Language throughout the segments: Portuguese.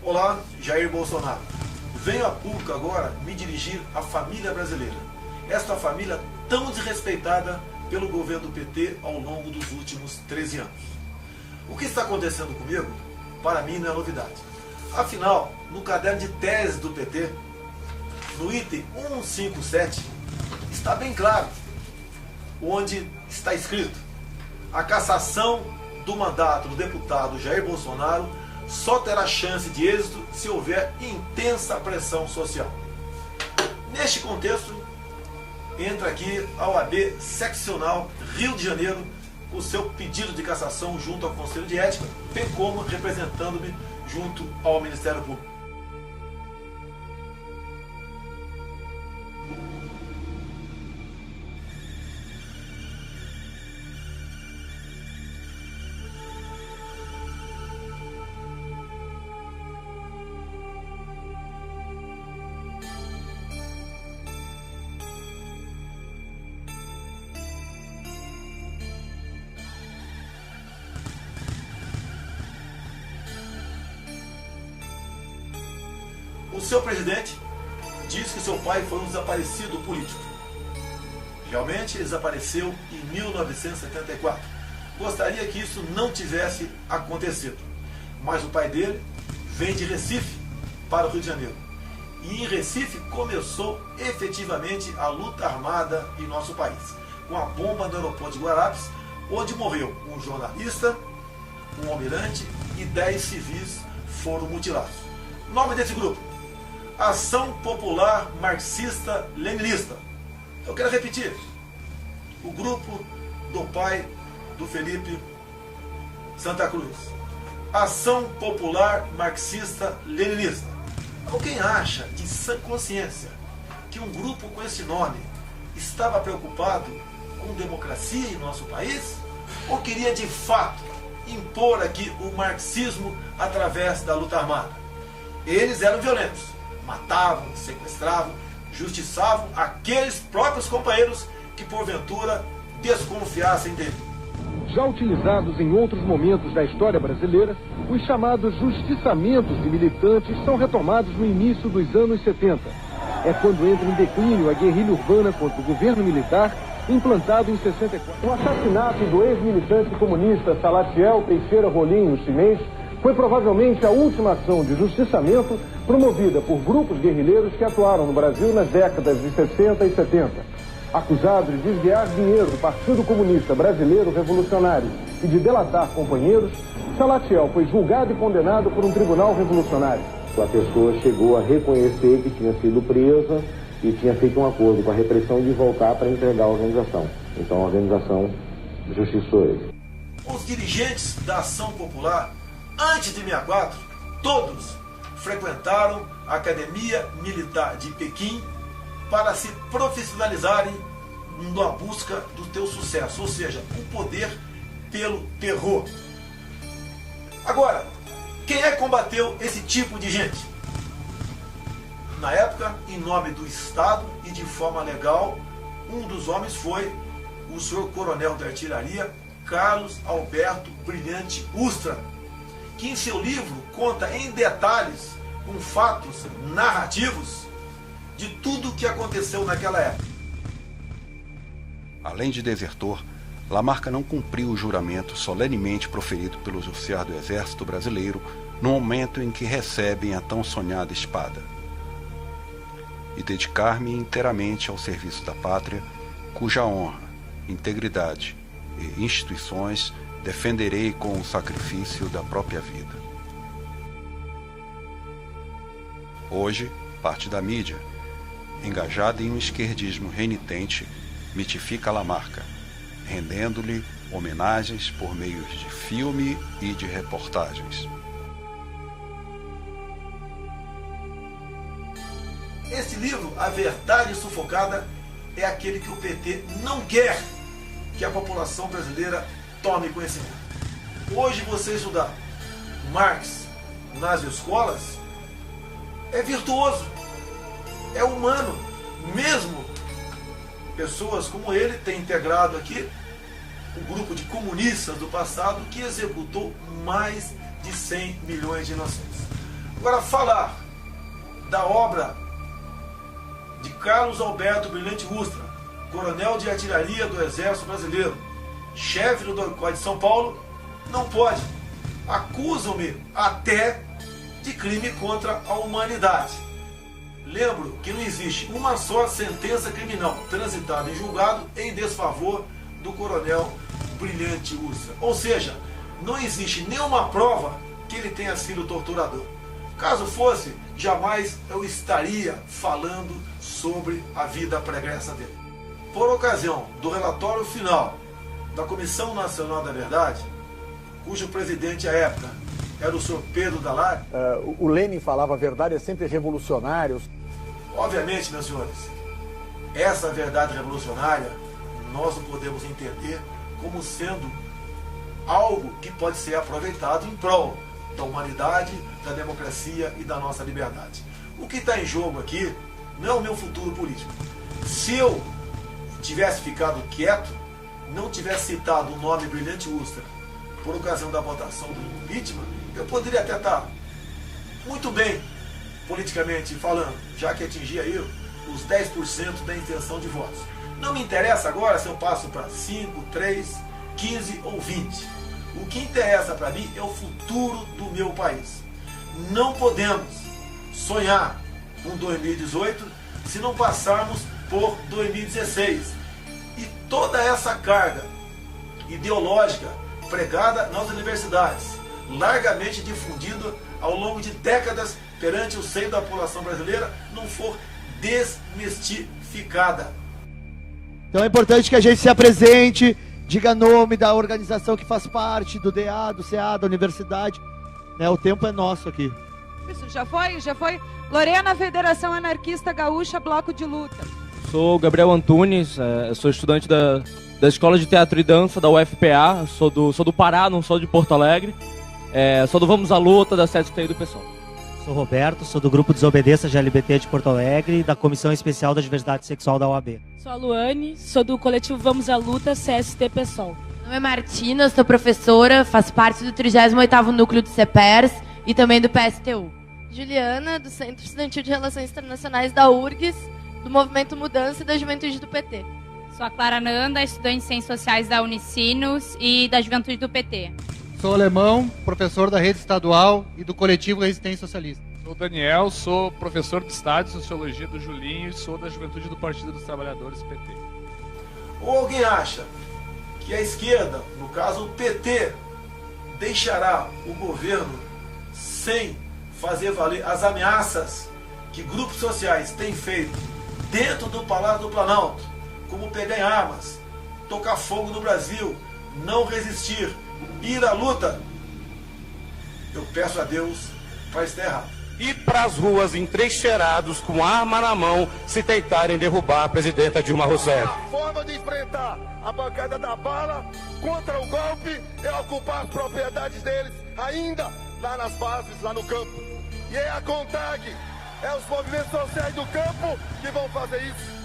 Olá, Jair Bolsonaro. Venho a público agora me dirigir à família brasileira. Esta família tão desrespeitada pelo governo do PT ao longo dos últimos 13 anos. O que está acontecendo comigo, para mim, não é novidade. Afinal, no caderno de tese do PT, no item 157, está bem claro, onde está escrito: a cassação do mandato do deputado Jair Bolsonaro só terá chance de êxito se houver intensa pressão social. Neste contexto, entra aqui a OAB Seccional Rio de Janeiro com o seu pedido de cassação junto ao Conselho de Ética, bem como representando-me junto ao Ministério Público. O seu presidente diz que seu pai foi um desaparecido político. Realmente ele desapareceu em 1974. Gostaria que isso não tivesse acontecido. Mas o pai dele vem de Recife para o Rio de Janeiro. E em Recife começou efetivamente a luta armada em nosso país, com a bomba no aeroporto de Guararapes, onde morreu um jornalista, um almirante e 10 civis foram mutilados. Nome desse grupo: Ação Popular Marxista-Leninista. Eu quero repetir: o grupo do pai do Felipe Santa Cruz. Ação Popular Marxista-Leninista. Alguém acha de sã consciência que um grupo com esse nome estava preocupado com democracia em nosso país? Ou queria de fato impor aqui o marxismo através da luta armada? Eles eram violentos. Matavam, sequestravam, justiçavam aqueles próprios companheiros que porventura desconfiassem dele. Já utilizados em outros momentos da história brasileira, os chamados justiçamentos de militantes são retomados no início dos anos 70. É quando entra em declínio a guerrilha urbana contra o governo militar, implantado em 64. O assassinato do ex-militante comunista Salatiel Teixeira Rolim, no chinês, foi provavelmente a última ação de justiçamento promovida por grupos guerrilheiros que atuaram no Brasil nas décadas de 60 e 70. Acusado de desviar dinheiro do Partido Comunista Brasileiro Revolucionário e de delatar companheiros, Salatiel foi julgado e condenado por um tribunal revolucionário. A pessoa chegou a reconhecer que tinha sido presa e tinha feito um acordo com a repressão de voltar para entregar a organização. Então a organização justiçou ele. Os dirigentes da Ação Popular, antes de 64, todos frequentaram a Academia Militar de Pequim para se profissionalizarem na busca do teu sucesso, ou seja, o poder pelo terror. Agora, quem é que combateu esse tipo de gente? Na época, em nome do Estado e de forma legal, um dos homens foi o senhor coronel de artilharia Carlos Alberto Brilhante Ustra, que em seu livro conta em detalhes, com fatos narrativos, de tudo o que aconteceu naquela época. Além de desertor, Lamarca não cumpriu o juramento solenemente proferido pelos oficiais do Exército Brasileiro no momento em que recebem a tão sonhada espada. E dedicar-me inteiramente ao serviço da pátria, cuja honra, integridade e instituições defenderei com o sacrifício da própria vida. Hoje, parte da mídia, engajada em um esquerdismo renitente, mitifica Lamarca, rendendo-lhe homenagens por meios de filme e de reportagens. Esse livro, A Verdade Sufocada, é aquele que o PT não quer que a população brasileira tome conhecimento. Hoje você estudar Marx nas escolas é virtuoso, é humano. Mesmo pessoas como ele têm integrado aqui um grupo de comunistas do passado que executou mais de 100 milhões de inocentes. Agora, falar da obra de Carlos Alberto Brilhante Ustra, coronel de artilharia do Exército Brasileiro, chefe do DOI de São Paulo, não pode. Acusam-me até de crime contra a humanidade. Lembro que não existe uma só sentença criminal transitada em julgado em desfavor do coronel Brilhante Ustra. Ou seja, não existe nenhuma prova que ele tenha sido torturador. Caso fosse, jamais eu estaria falando sobre a vida pregressa dele. Por ocasião do relatório final da Comissão Nacional da Verdade, cujo presidente à época era o senhor Pedro Dalari. O Lenin falava a verdade é sempre revolucionária. Obviamente, meus senhores, essa verdade revolucionária nós não podemos entender como sendo algo que pode ser aproveitado em prol da humanidade, da democracia e da nossa liberdade. O que está em jogo aqui não é o meu futuro político. Se eu tivesse ficado quieto, não tivesse citado o nome Brilhante Ustra por ocasião da votação do impeachment, eu poderia até estar muito bem politicamente falando, já que atingia aí os 10% da intenção de votos. Não me interessa agora se eu passo para 5, 3, 15 ou 20. O que interessa para mim é o futuro do meu país. Não podemos sonhar com 2018 se não passarmos por 2016. E toda essa carga ideológica pregada nas universidades, largamente difundida ao longo de décadas perante o seio da população brasileira, não for desmistificada. Então é importante que a gente se apresente, diga nome da organização que faz parte, do DA, do CA, da universidade. Né, o tempo é nosso aqui. Isso, já foi. Lorena, Federação Anarquista Gaúcha, Bloco de Luta. Sou Gabriel Antunes, sou estudante da Escola de Teatro e Dança da UFPA, sou do Pará, não sou de Porto Alegre. Sou do Vamos à Luta, da SESC e do PSOL. Sou Roberto, sou do Grupo Desobediência GLBT de Porto Alegre e da Comissão Especial da Diversidade Sexual da OAB. Sou a Luane, sou do coletivo Vamos à Luta, CST PSOL. Meu nome é Martina, sou professora, faço parte do 38º Núcleo do CEPERS e também do PSTU. Juliana, do Centro Estudantil de Relações Internacionais da URGS, do Movimento Mudança e da Juventude do PT. Sou a Clara Nanda, estudante de Ciências Sociais da Unicinos e da Juventude do PT. Sou alemão, professor da rede estadual e do coletivo Resistência Socialista. Sou Daniel, sou professor de Estado e Sociologia do Julinho e sou da Juventude do Partido dos Trabalhadores, PT. Ou alguém acha que a esquerda, no caso o PT, deixará o governo sem fazer valer as ameaças que grupos sociais têm feito dentro do Palácio do Planalto, como pegar em armas, tocar fogo no Brasil, não resistir, ir à luta? Eu peço a Deus para estar errado. Ir para as ruas entrincheirados com arma na mão se tentarem derrubar a presidenta Dilma Rousseff. A forma de enfrentar a bancada da bala contra o golpe é ocupar as propriedades deles ainda lá nas bases, lá no campo. E é a CONTAG, é os movimentos sociais do campo que vão fazer isso.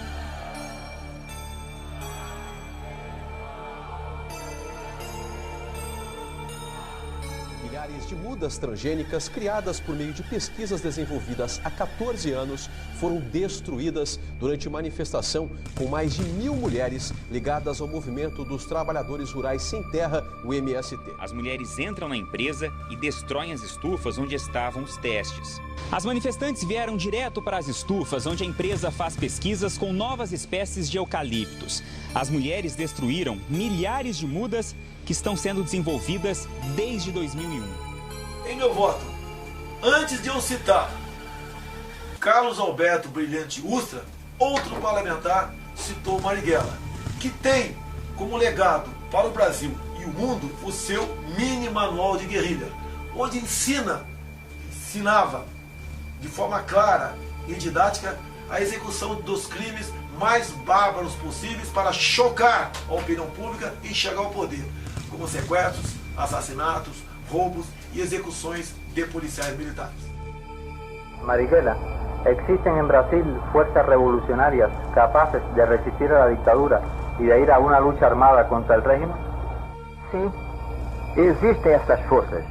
Milhares de mudas transgênicas criadas por meio de pesquisas desenvolvidas há 14 anos foram destruídas durante manifestação com mais de 1.000 mulheres ligadas ao movimento dos trabalhadores rurais sem terra, o MST. As mulheres entram na empresa e destroem as estufas onde estavam os testes. As manifestantes vieram direto para as estufas onde a empresa faz pesquisas com novas espécies de eucaliptos. As mulheres destruíram milhares de mudas que estão sendo desenvolvidas desde 2001. Em meu voto, antes de eu citar Carlos Alberto Brilhante Ustra, outro parlamentar citou Marighella, que tem como legado para o Brasil e o mundo o seu mini manual de guerrilha, onde ensinava de forma clara e didática a execução dos crimes mais bárbaros possíveis para chocar a opinião pública e chegar ao poder, como sequestros, assassinatos, roubos e execuções de policiais militares. Marighella, ¿existen en Brasil fuerzas revolucionarias capaces de resistir a la dictadura y de ir a una lucha armada contra el régimen? Sim, existem essas forças.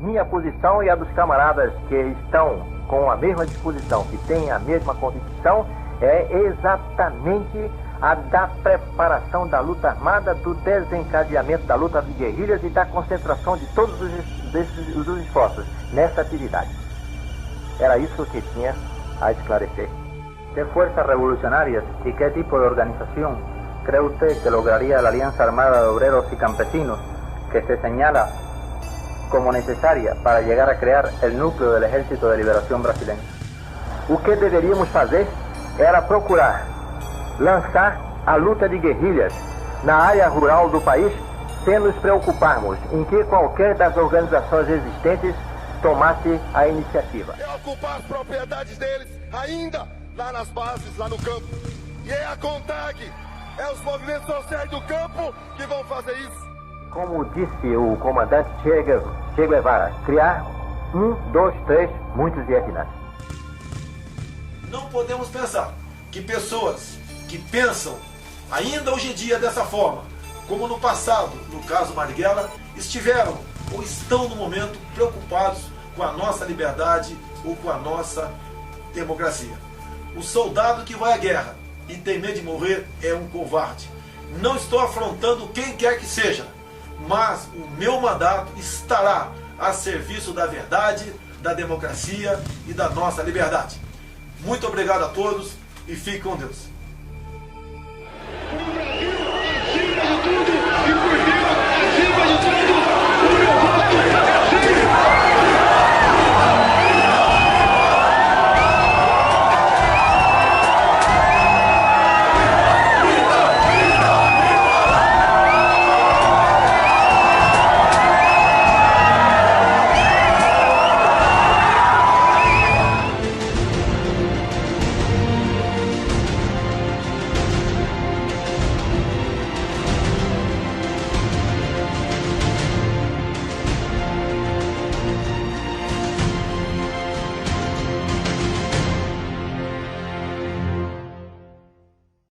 minha posição e a dos camaradas que estão com a mesma disposição, que têm a mesma convicção, é exatamente a da preparação da luta armada, do desencadeamento da luta de guerrilhas e da concentração de todos os esforços nessa atividade. Era isso que tinha a esclarecer. ¿Qué fuerzas revolucionarias y qué tipo de organización cree usted que lograría la Alianza Armada de Obreros y Campesinos que se señala como necesaria para llegar a crear el núcleo del Ejército de Liberación Brasileño? O que deveríamos fazer era procurar lançar a luta de guerrilhas na área rural do país sem nos preocuparmos em que qualquer das organizações existentes tomasse a iniciativa. É ocupar as propriedades deles, ainda lá nas bases, lá no campo. E é a CONTAG, é os movimentos sociais do campo que vão fazer isso. Como disse o comandante Che Guevara, criar 1, 2, 3, muitos Vietnãs. Não podemos pensar que pessoas que pensam ainda hoje em dia dessa forma, como no passado, no caso Marighella, estiveram ou estão no momento preocupados com a nossa liberdade ou com a nossa democracia. O soldado que vai à guerra e tem medo de morrer é um covarde. Não estou afrontando quem quer que seja, mas o meu mandato estará a serviço da verdade, da democracia e da nossa liberdade. Muito obrigado a todos e fique com Deus. O Brasil, acima de tudo!